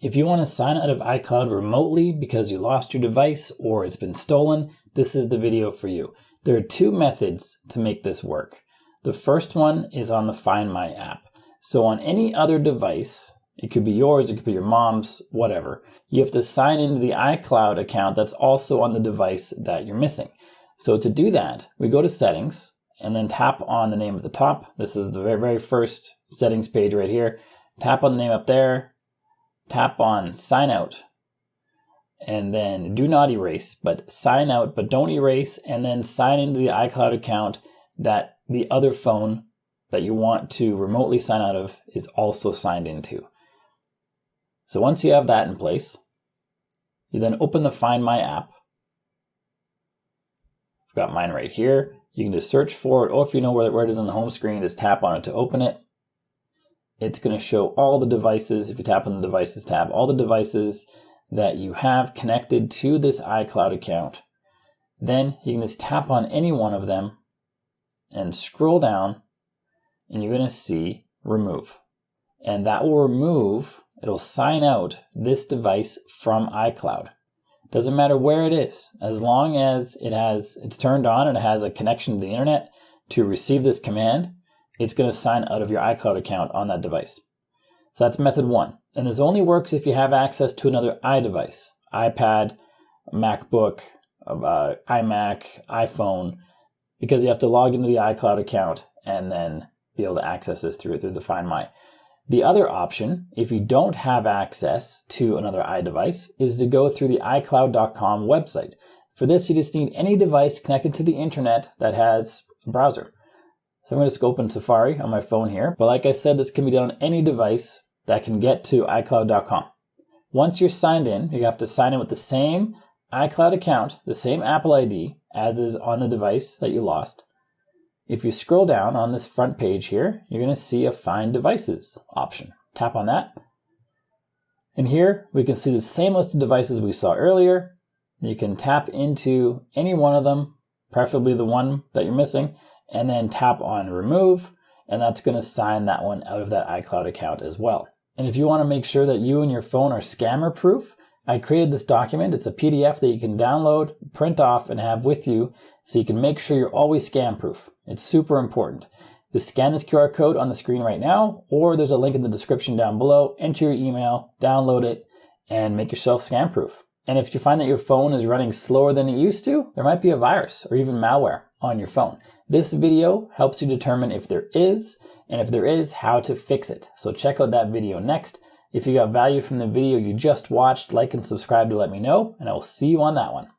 If you want to sign out of iCloud remotely because you lost your device or it's been stolen, this is the video for you. There are two methods to make this work. The first one is on the Find My app. So on any other device, it could be yours, it could be your mom's, whatever, you have to sign into the iCloud account that's also on the device that you're missing. So to do that, we go to Settings and then tap on the name at the top. This is the very first settings page right here. Tap on the name up there. Tap on Sign Out, and then do not erase, but sign out, but don't erase, and then sign into the iCloud account that the other phone that you want to remotely sign out of is also signed into. So once you have that in place, you then open the Find My app. I've got mine right here. You can just search for it, or if you know where it is on the home screen, just tap on it to open it. It's going to show all the devices, if you tap on the Devices tab, all the devices that you have connected to this iCloud account. Then you can just tap on any one of them and scroll down, and you're going to see Remove. And that will remove, it'll sign out this device from iCloud. Doesn't matter where it is, as long as it's turned on and it has a connection to the internet to receive this command, it's going to sign out of your iCloud account on that device. So that's method one. And this only works if you have access to another iDevice, iPad, MacBook, iMac, iPhone, because you have to log into the iCloud account and then be able to access this through the Find My. The other option, if you don't have access to another iDevice, is to go through the iCloud.com website. For this, you just need any device connected to the internet that has a browser. So I'm going to just open Safari on my phone here. But like I said, this can be done on any device that can get to iCloud.com. Once you're signed in, you have to sign in with the same iCloud account, the same Apple ID as is on the device that you lost. If you scroll down on this front page here, you're going to see a Find Devices option. Tap on that. And here we can see the same list of devices we saw earlier. You can tap into any one of them, preferably the one that you're missing, and then tap on Remove, and that's going to sign that one out of that iCloud account as well. And if you want to make sure that you and your phone are scammer proof, I created this document. It's a PDF that you can download, print off, and have with you so you can make sure you're always scam proof. It's super important. Just scan this QR code on the screen right now, or there's a link in the description down below. Enter your email, download it, and make yourself scam proof. And if you find that your phone is running slower than it used to, there might be a virus or even malware on your phone. This video helps you determine if there is, and if there is, how to fix it. So check out that video next. If you got value from the video you just watched, like and subscribe to let me know, and I will see you on that one.